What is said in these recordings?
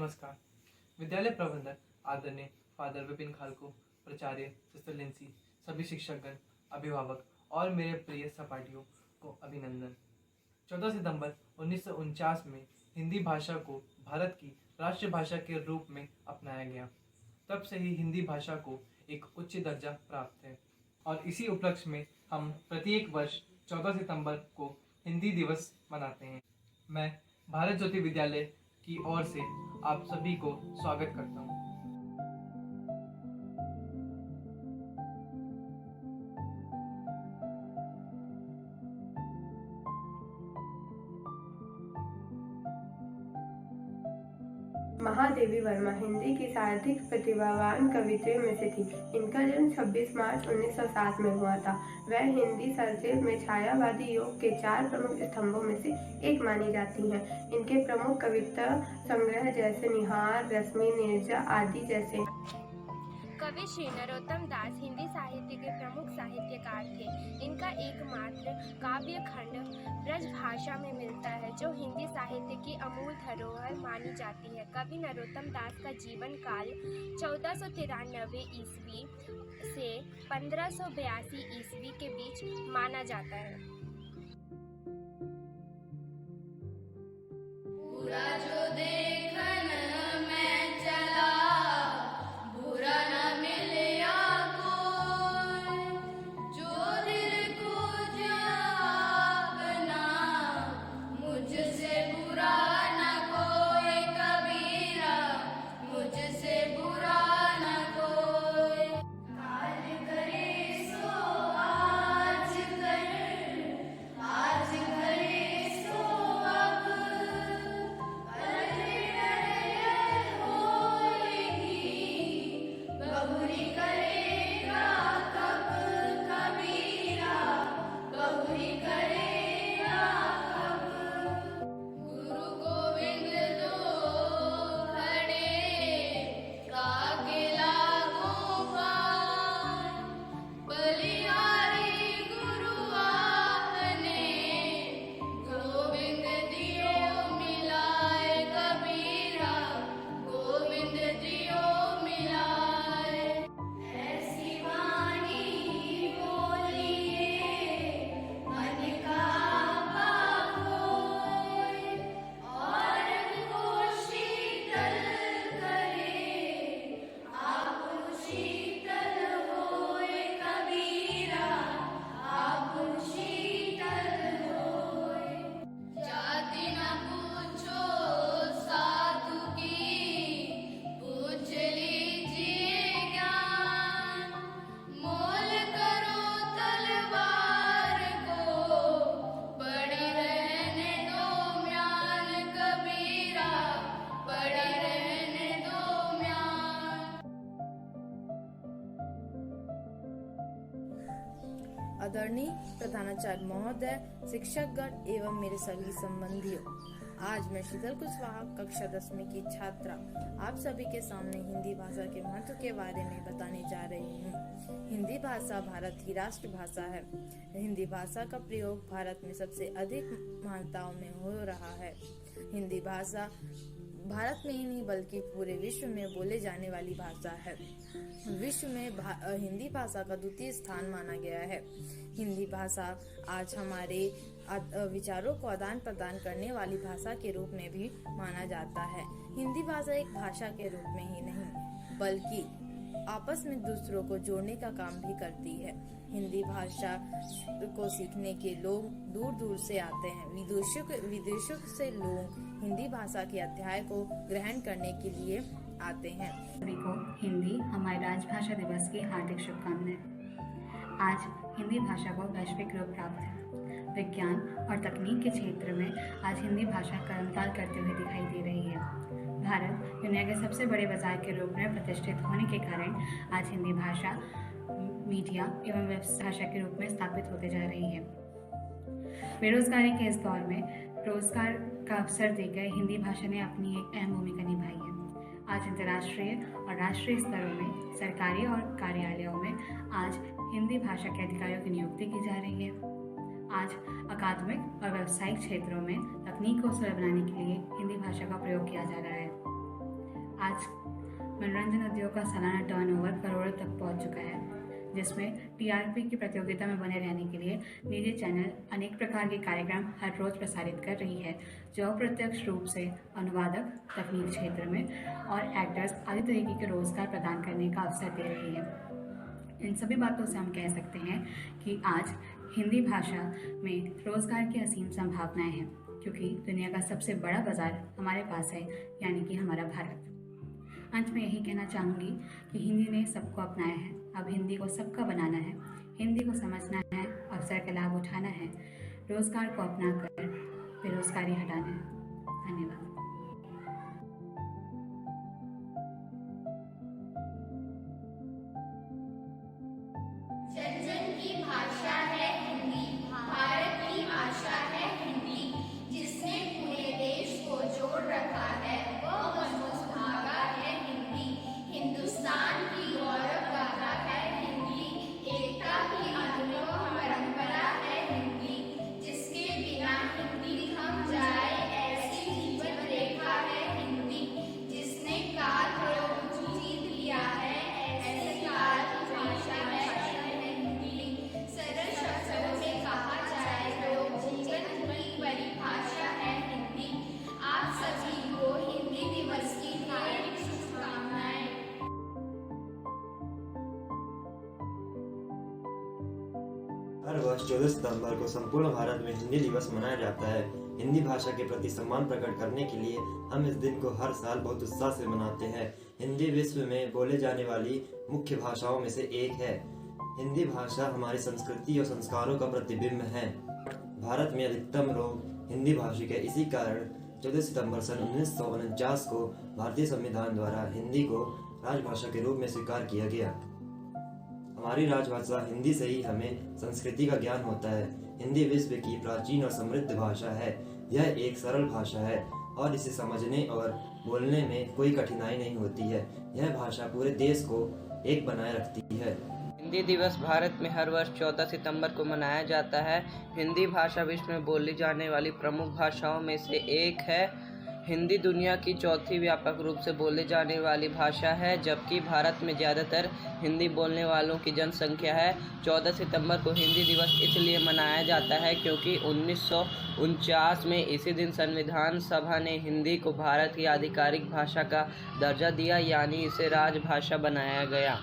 नमस्कार। विद्यालय प्रबंधक आदरणीय फादर विपिन खालको, प्राचार्य सिस्टर लिंसी, सभी शिक्षकगण, अभिभावक और मेरे प्रिय सहपाठियों को अभिनंदन। 14 सितंबर 1949 में हिंदी भाषा को भारत की राष्ट्रभाषा के रूप में अपनाया गया। तब से ही हिंदी भाषा को एक उच्च दर्जा प्राप्त है और इसी उपलक्ष्य में हम प्रत्येक वर्ष 14 सितंबर को हिंदी दिवस मनाते हैं। मैं भारत ज्योति विद्यालय की ओर से आप सभी को स्वागत करता हूँ। महादेवी वर्मा हिंदी की सर्वाधिक प्रतिभावान कवित्रियों में से थी। इनका जन्म 26 मार्च 1907 में हुआ था। वह हिंदी साहित्य में छायावादी युग के 4 प्रमुख स्तंभों में से एक मानी जाती हैं। इनके प्रमुख कविता संग्रह जैसे निहार, रश्मि, नीरजा आदि जैसे कवि श्री नरोत्तम दास हिंदी साहित्य के प्रमुख साहित्यकार थे। इनका एकमात्र काव्य खंड ब्रज भाषा में मिलता है, जो हिंदी साहित्य की अमूल धरोहर मानी जाती है। कवि नरोत्तम दास का जीवन काल 1493 ईस्वी से 1582 ईस्वी के बीच माना जाता है। पूरा जो देखन में चला, बुरा न मिलया कोई, जो दिल को जागना, मुझसे बुरा न कोई कबीरा, मुझसे बुरा न कोई। काल करे सो आज कर, आज करे सो अब, बहुरी करेगा कब कबीरा, बहुरी करेगा कब। गुरु गोविंद दो खड़े, कागे लागो पार, बलिहारी गुरु आपने, गोविंद दियो मिलाए कबीरा, गोविंद दियो मिलाए। ऐसी वाणी बोलिए मन का आपा खोए, और को शीतल करे, आप शीतल होए कबीरा, आप शीतल होए। जाति न पूछो साधु की, पूछ लीजिए ज्ञान, मोल करो तलवार को, पड़ी रहने दो म्यान कबीरा, पड़ी रहने दो म्यान। आदरणीय प्रधानाचार्य महोदय, शिक्षकगण एवं मेरे सभी संबंधियों, आज मैं शीतल कुशवाहा कक्षा 10वीं की छात्रा आप सभी के सामने हिंदी भाषा के महत्व के बारे में बताने जा रही हूँ। हिंदी भाषा भारत की राष्ट्रभाषा है। हिंदी भाषा का प्रयोग भारत में सबसे अधिक मान्यताओं में हो रहा है। हिंदी भाषा भारत में ही नहीं बल्कि पूरे विश्व में बोले जाने वाली भाषा है। विश्व में हिंदी भाषा का द्वितीय स्थान माना गया है। हिंदी भाषा आज हमारे विचारों को आदान प्रदान करने वाली भाषा के रूप में भी माना जाता है। हिंदी भाषा एक भाषा के रूप में ही नहीं बल्कि आपस में दूसरों को जोड़ने का काम भी करती है। हिंदी भाषा को सीखने के लोग दूर दूर से आते हैं। विदेशों से लोग हिंदी भाषा के अध्याय को ग्रहण करने के लिए आते हैं। सभी को हिंदी हमारी राजभाषा दिवस की हार्दिक शुभकामनाएं। आज हिंदी भाषा को वैश्विक रूप प्राप्त है। विज्ञान और तकनीक के क्षेत्र में आज हिंदी भाषा कर्मकाल करते हुए दिखाई दे रही है। भारत दुनिया के सबसे बड़े बाजार के रूप में प्रतिष्ठित होने के कारण आज हिंदी भाषा मीडिया एवं व्यवसाय भाषा के रूप में स्थापित होते जा रही है। बेरोजगारी के इस दौर में रोजगार का अवसर देकर हिंदी भाषा ने अपनी एक अहम भूमिका निभाई है। आज अंतर्राष्ट्रीय और राष्ट्रीय स्तरों में सरकारी और कार्यालयों में आज हिंदी भाषा के अधिकारियों की नियुक्ति की जा रही है। आज अकादमिक और व्यावसायिक क्षेत्रों में तकनीक को सरल बनाने के लिए हिंदी भाषा का प्रयोग किया जा रहा है। आज मनोरंजन उद्योग का सालाना टर्नओवर करोड़ों तक पहुंच चुका है, जिसमें टीआरपी की प्रतियोगिता में बने रहने के लिए निजी चैनल अनेक प्रकार के कार्यक्रम हर रोज प्रसारित कर रही है, जो अप्रत्यक्ष रूप से अनुवादक, तकनीक क्षेत्र में और एक्टर्स आदि तरीके के रोजगार प्रदान करने का अवसर दे रही है। इन सभी बातों से हम कह सकते हैं कि आज हिंदी भाषा में रोजगार की असीम संभावनाएं हैं, क्योंकि दुनिया का सबसे बड़ा बाजार हमारे पास है, यानी कि हमारा भारत। अंत में यही कहना चाहूँगी कि हिंदी ने सबको अपनाया है, अब हिंदी को सबका बनाना है, हिंदी को समझना है, अवसर का लाभ उठाना है, रोजगार को अपनाकर बेरोजगारी हटाना है। धन्यवाद। जन जन की भाषा है हिंदी, भारत की भाषा है हिंदी, जिसने पूरे देश को जोड़ रखा है वह मजबूत धागा है हिंदी। हिंदुस्तान की गौरव गाथा है हिंदी, एकता की अनूठी परंपरा है हिंदी, जिसके बिना हिंदी थम जाए ऐसी जीवन रेखा है हिंदी, जिसने काल को जीत लिया है ऐसी काल की भाषा है हिंदी। सरल शब्दों में कहा जाए तो जीवन की परिभाषा है हिंदी। आप सभी को हिंदी दिवस की हार्दिक शुभकामनाएं। हर वर्ष 14 सितंबर को संपूर्ण भारत में हिंदी दिवस मनाया जाता है। हिंदी भाषा के प्रति सम्मान प्रकट करने के लिए हम इस दिन को हर साल बहुत उत्साह से मनाते हैं। हिंदी विश्व में बोले जाने वाली मुख्य भाषाओं में से एक है। हिंदी भाषा हमारी संस्कृति और संस्कारों का प्रतिबिंब है। भारत में अधिकतम लोग हिंदी भाषिक है। इसी कारण 14 सितंबर सन 1949 को भारतीय संविधान द्वारा हिंदी को राजभाषा के रूप में स्वीकार किया गया। हमारी राजभाषा हिंदी से ही हमें संस्कृति का ज्ञान होता है। हिंदी विश्व की प्राचीन और समृद्ध भाषा है। यह एक सरल भाषा है और इसे समझने और बोलने में कोई कठिनाई नहीं होती है। यह भाषा पूरे देश को एक बनाए रखती है। हिंदी दिवस भारत में हर वर्ष 14 सितंबर को मनाया जाता है। हिंदी भाषा विश्व में बोली जाने वाली प्रमुख भाषाओं में से एक है। हिंदी दुनिया की चौथी व्यापक रूप से बोले जाने वाली भाषा है, जबकि भारत में ज़्यादातर हिंदी बोलने वालों की जनसंख्या है। 14 सितंबर को हिंदी दिवस इसलिए मनाया जाता है क्योंकि 1949 में इसी दिन संविधान सभा ने हिंदी को भारत की आधिकारिक भाषा का दर्जा दिया, यानी इसे राजभाषा बनाया गया।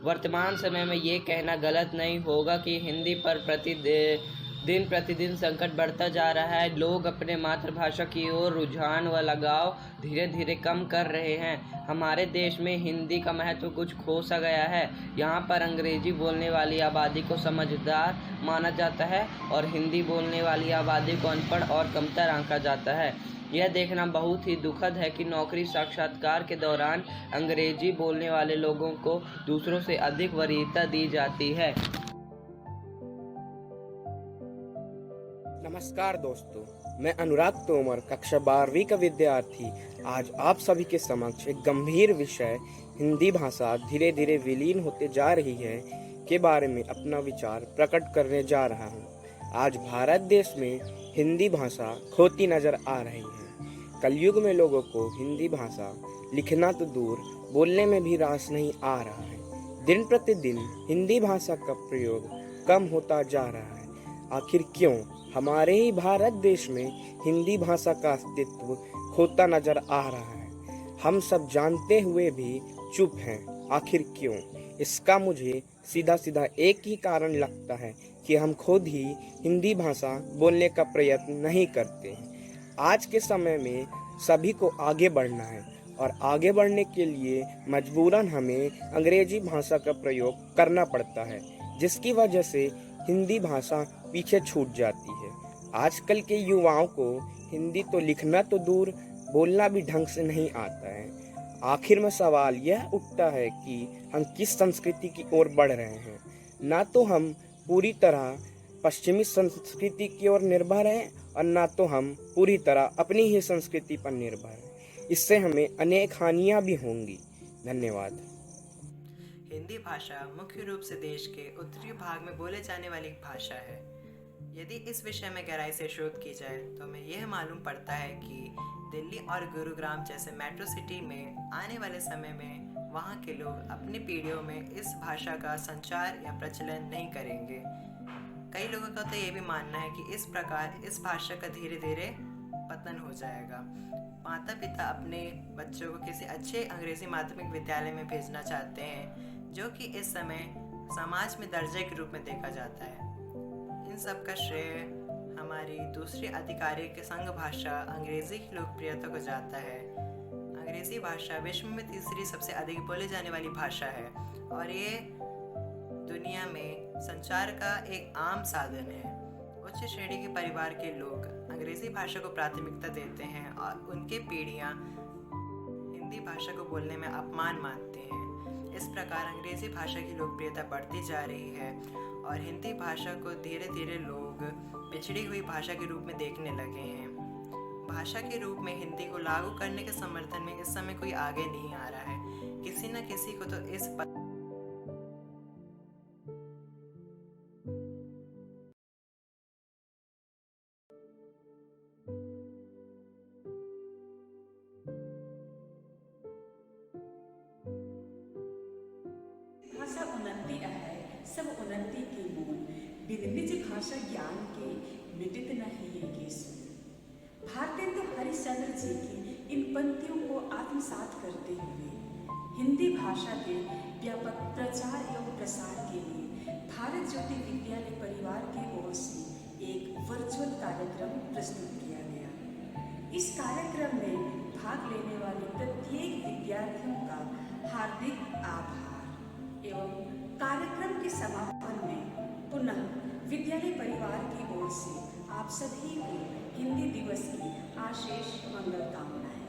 वर्तमान समय में ये कहना गलत नहीं होगा कि हिंदी पर दिन प्रतिदिन संकट बढ़ता जा रहा है। लोग अपने मातृभाषा की ओर रुझान व लगाव धीरे धीरे कम कर रहे हैं। हमारे देश में हिंदी का महत्व कुछ खो सा गया है। यहाँ पर अंग्रेजी बोलने वाली आबादी को समझदार माना जाता है और हिंदी बोलने वाली आबादी को अनपढ़ और कमतर आंका जाता है। यह देखना बहुत ही दुखद है कि नौकरी साक्षात्कार के दौरान अंग्रेजी बोलने वाले लोगों को दूसरों से अधिक वरीयता दी जाती है। नमस्कार दोस्तों, मैं अनुराग तोमर, कक्षा 12वीं का विद्यार्थी आज आप सभी के समक्ष एक गंभीर विषय हिंदी भाषा धीरे धीरे विलीन होते जा रही है के बारे में अपना विचार प्रकट करने जा रहा हूँ। आज भारत देश में हिंदी भाषा खोती नजर आ रही है। कलयुग में लोगों को हिंदी भाषा लिखना तो दूर, बोलने में भी रास नहीं आ रहा है। दिन प्रतिदिन हिंदी भाषा का प्रयोग कम होता जा रहा है। आखिर क्यों? हमारे ही भारत देश में हिंदी भाषा का अस्तित्व खोता नजर आ रहा है। हम सब जानते हुए भी चुप हैं। आखिर क्यों? इसका मुझे सीधा सीधा एक ही कारण लगता है कि हम खुद ही हिंदी भाषा बोलने का प्रयत्न नहीं करते हैं। आज के समय में सभी को आगे बढ़ना है और आगे बढ़ने के लिए मजबूरन हमें अंग्रेजी भाषा का प्रयोग करना पड़ता है, जिसकी वजह से हिंदी भाषा पीछे छूट जाती है। आजकल के युवाओं को हिंदी तो लिखना तो दूर, बोलना भी ढंग से नहीं आता है। आखिर में सवाल यह उठता है कि हम किस संस्कृति की ओर बढ़ रहे हैं। ना तो हम पूरी तरह पश्चिमी संस्कृति की ओर निर्भर हैं और ना तो हम पूरी तरह अपनी ही संस्कृति पर निर्भर हैं। इससे हमें अनेक हानियां भी होंगी। धन्यवाद। हिंदी भाषा मुख्य रूप से देश के उत्तरी भाग में बोले जाने वाली भाषा है। यदि इस विषय में गहराई से शोध की जाए तो हमें यह मालूम पड़ता है कि दिल्ली और गुरुग्राम जैसे मेट्रो सिटी में आने वाले समय में वहाँ के लोग अपनी पीढ़ियों में इस भाषा का संचार या प्रचलन नहीं करेंगे। कई लोगों का तो ये भी मानना है कि इस प्रकार इस भाषा का धीरे धीरे पतन हो जाएगा। माता पिता अपने बच्चों को किसी अच्छे अंग्रेजी माध्यमिक विद्यालय में भेजना चाहते हैं, जो कि इस समय समाज में दर्जे के रूप में देखा जाता है। इन सब का श्रेय हमारी दूसरी आधिकारिक संघ भाषा अंग्रेजी की लोकप्रियता को जाता है। अंग्रेजी भाषा विश्व में तीसरी सबसे अधिक बोली जाने वाली भाषा है और ये दुनिया में संचार का एक आम साधन है। उच्च श्रेणी के परिवार के लोग अंग्रेजी भाषा को प्राथमिकता देते हैं और उनके पीढ़ियाँ हिंदी भाषा को बोलने में अपमान मानते हैं। इस प्रकार अंग्रेजी भाषा की लोकप्रियता बढ़ती जा रही है और हिंदी भाषा को धीरे धीरे लोग पिछड़ी हुई भाषा के रूप में देखने लगे हैं। भाषा के रूप में हिंदी को लागू करने के समर्थन में इस समय कोई आगे नहीं आ रहा है। किसी न किसी को तो इस भाषा उन्नति है सब उन्नति के मूल, बिन निज भाषा ज्ञान के मिटित नहीं ये सुन। भारतेंदु हरिश्चंद्र जी की इन पंक्तियों को आत्मसात करते हुए हिंदी भाषा के व्यापक प्रचार एवं प्रसार के लिए भारत ज्योति विद्यालय परिवार की ओर से एक वर्चुअल कार्यक्रम प्रस्तुत किया गया। इस कार्यक्रम में भाग लेने वाले प्रत्येक विद्यार्थियों का हार्दिक आभार एवं कार्यक्रम के समापन में पुनः विद्यालय परिवार की ओर से आप सभी को हिंदी दिवस की आशीष मंगल कामनाएं।